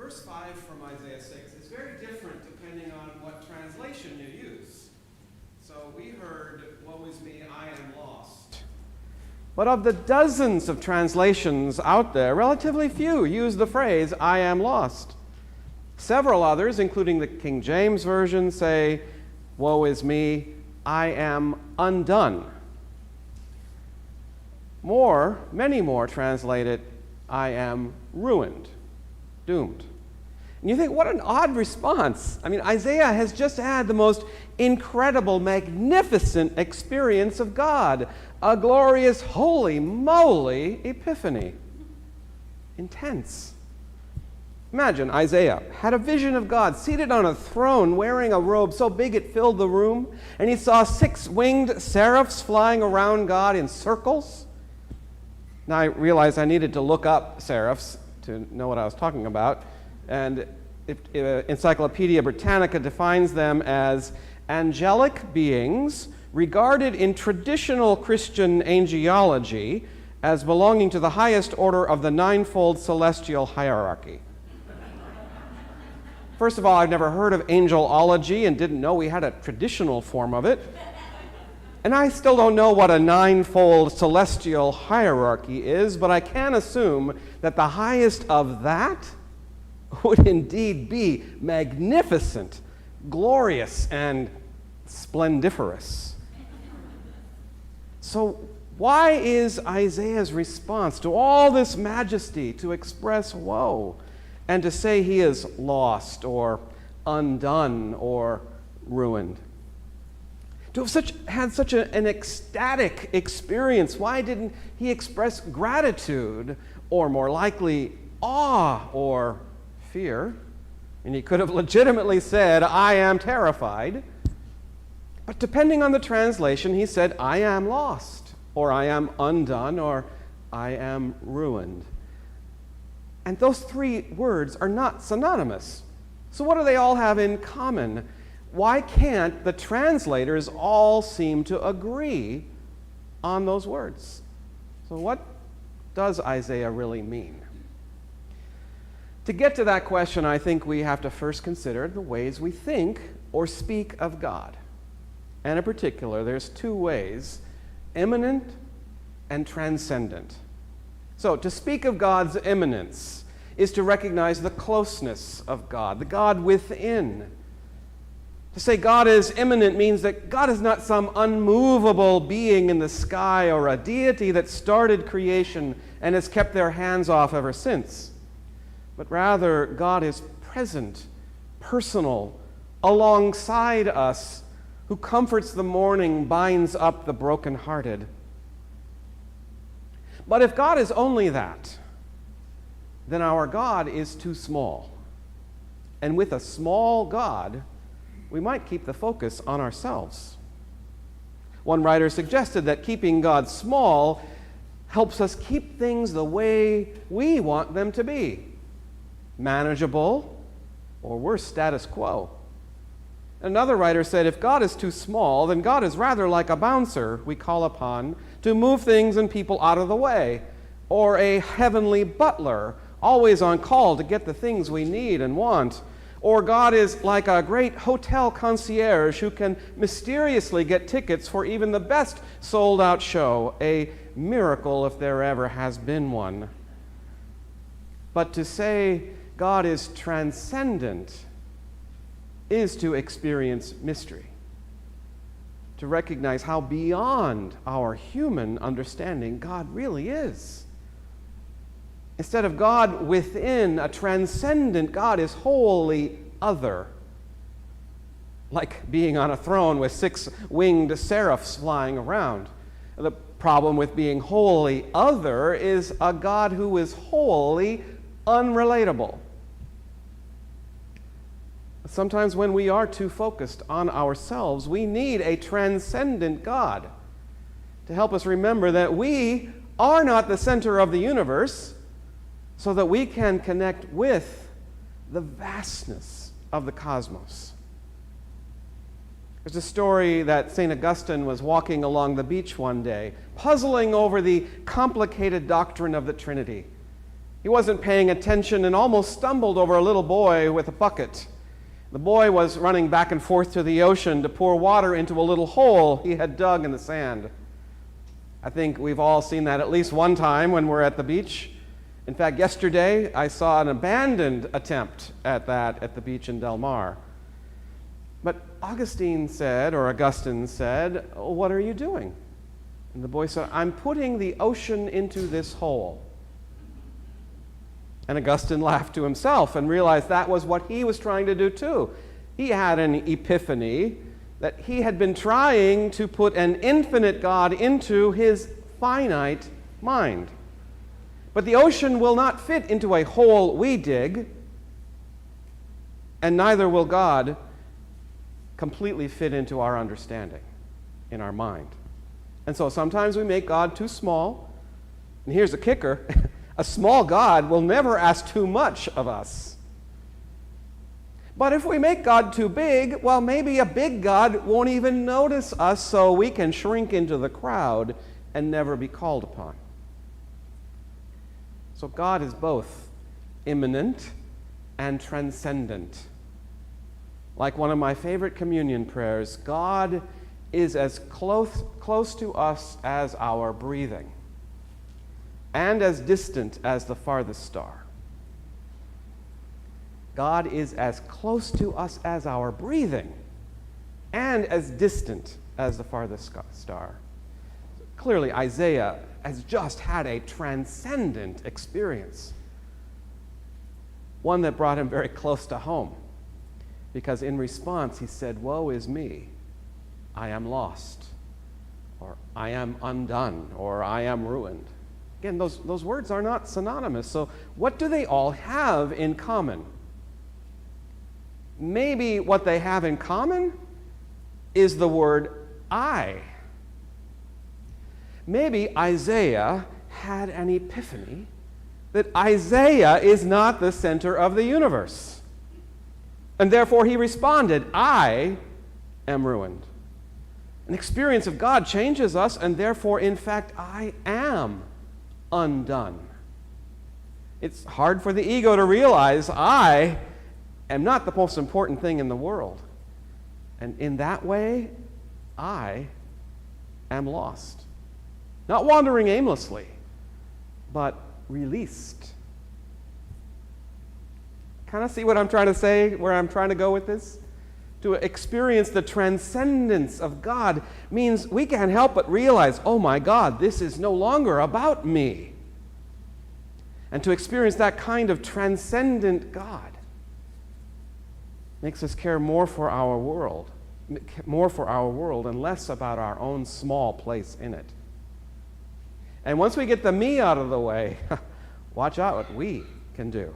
Verse 5 from Isaiah 6 is very different depending on what translation you use. So we heard, "Woe is me, I am lost." But of the dozens of translations out there, relatively few use the phrase, "I am lost." Several others, including the King James Version, say, "Woe is me, I am undone." Many more translate it, "I am ruined, doomed." And you think, what an odd response. I mean, Isaiah has just had the most incredible, magnificent experience of God. A glorious, holy moly epiphany. Intense. Imagine Isaiah had a vision of God seated on a throne wearing a robe so big it filled the room, and he saw 6 winged seraphs flying around God in circles. Now I realized I needed to look up seraphs to know what I was talking about, and Encyclopedia Britannica defines them as angelic beings regarded in traditional Christian angelology as belonging to the highest order of the ninefold celestial hierarchy. First of all, I've never heard of angelology and didn't know we had a traditional form of it. And I still don't know what a ninefold celestial hierarchy is, but I can assume that the highest of that would indeed be magnificent, glorious, and splendiferous. So why is Isaiah's response to all this majesty to express woe and to say he is lost or undone or ruined? To have had such an ecstatic experience, why didn't he express gratitude or more likely awe or fear? And he could have legitimately said, "I am terrified." But depending on the translation, he said, "I am lost," or "I am undone," or "I am ruined." And those 3 words are not synonymous. So what do they all have in common? Why can't the translators all seem to agree on those words? So what does Isaiah really mean? To get to that question, I think we have to first consider the ways we think or speak of God. And in particular, there's 2 ways, immanent and transcendent. So to speak of God's immanence is to recognize the closeness of God, the God within. To say God is immanent means that God is not some unmovable being in the sky or a deity that started creation and has kept their hands off ever since. But rather, God is present, personal, alongside us, who comforts the mourning, binds up the brokenhearted. But if God is only that, then our God is too small. And with a small God, we might keep the focus on ourselves. One writer suggested that keeping God small helps us keep things the way we want them to be, manageable, or worse, status quo. Another writer said, if God is too small, then God is rather like a bouncer we call upon to move things and people out of the way, or a heavenly butler always on call to get the things we need and want. Or God is like a great hotel concierge who can mysteriously get tickets for even the best sold-out show, a miracle if there ever has been one. But to say God is transcendent is to experience mystery, to recognize how beyond our human understanding God really is. Instead of God within, a transcendent God is wholly other, like being on a throne with 6 winged seraphs flying around. The problem with being wholly other is a God who is wholly unrelatable. Sometimes when we are too focused on ourselves, we need a transcendent God to help us remember that we are not the center of the universe, so that we can connect with the vastness of the cosmos. There's a story that St. Augustine was walking along the beach one day, puzzling over the complicated doctrine of the Trinity. He wasn't paying attention and almost stumbled over a little boy with a bucket. The boy was running back and forth to the ocean to pour water into a little hole he had dug in the sand. I think we've all seen that at least one time when we're at the beach. In fact, yesterday I saw an abandoned attempt at that at the beach in Del Mar. But Augustine said, "Oh, what are you doing?" And the boy said, "I'm putting the ocean into this hole." And Augustine laughed to himself and realized that was what he was trying to do too. He had an epiphany that he had been trying to put an infinite God into his finite mind. But the ocean will not fit into a hole we dig, and neither will God completely fit into our understanding in our mind. And so sometimes we make God too small. And here's the kicker. A small God will never ask too much of us. But if we make God too big, well, maybe a big God won't even notice us, so we can shrink into the crowd and never be called upon. So God is both immanent and transcendent. Like one of my favorite communion prayers, God is as close to us as our breathing, and as distant as the farthest star. God is as close to us as our breathing, and as distant as the farthest star. Clearly, Isaiah has just had a transcendent experience, one that brought him very close to home, because in response he said, "Woe is me, I am lost," or "I am undone," or "I am ruined." Again, those words are not synonymous. So what do they all have in common? Maybe what they have in common is the word I. Maybe Isaiah had an epiphany that Isaiah is not the center of the universe. And therefore he responded, "I am ruined." An experience of God changes us, and therefore, in fact, I am undone. It's hard for the ego to realize I am not the most important thing in the world. And in that way, I am lost. Not wandering aimlessly, but released. Kind of see what I'm trying to say, where I'm trying to go with this? To experience the transcendence of God means we can't help but realize, oh my God, this is no longer about me. And to experience that kind of transcendent God makes us care more for our world, and less about our own small place in it. And once we get the me out of the way, watch out what we can do.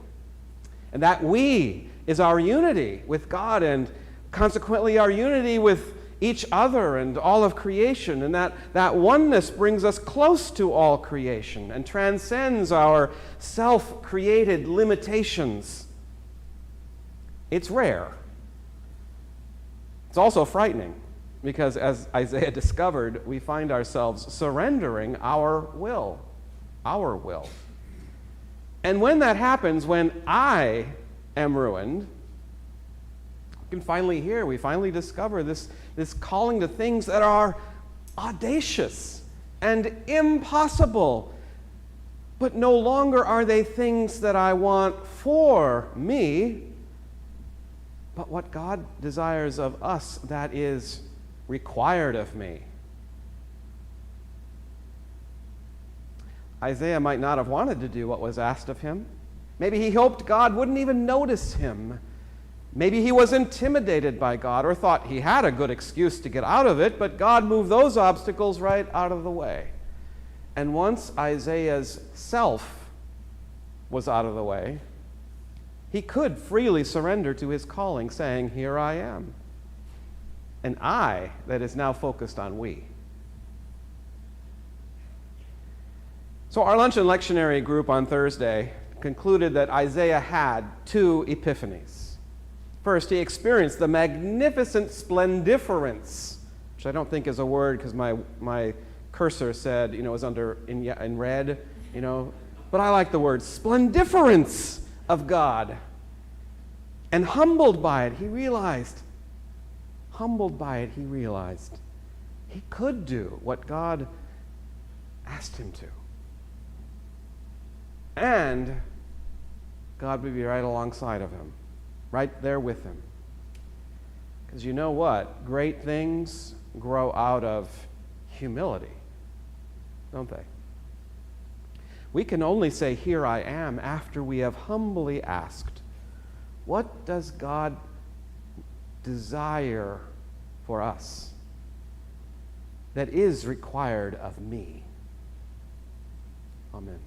And that we is our unity with God, and consequently our unity with each other and all of creation. And that oneness brings us close to all creation and transcends our self-created limitations. It's rare. It's also frightening, because as Isaiah discovered, we find ourselves surrendering our will. And when that happens, when I am ruined, we finally discover this calling to things that are audacious and impossible, but no longer are they things that I want for me, but what God desires of us that is required of me. Isaiah might not have wanted to do what was asked of him. Maybe he hoped God wouldn't even notice him. Maybe he was intimidated by God, or thought he had a good excuse to get out of it, but God moved those obstacles right out of the way. And once Isaiah's self was out of the way, he could freely surrender to his calling, saying, "Here I am." An I that is now focused on we. So our lunch and lectionary group on Thursday concluded that Isaiah had two epiphanies. First, he experienced the magnificent splendiference, which I don't think is a word because my cursor said, is in red, but I like the word splendiference of God. And humbled by it, he realized he could do what God asked him to. And God would be right alongside of him, right there with him. Because you know what? Great things grow out of humility, don't they? We can only say, "Here I am," after we have humbly asked, what does God desire for us that is required of me? Amen.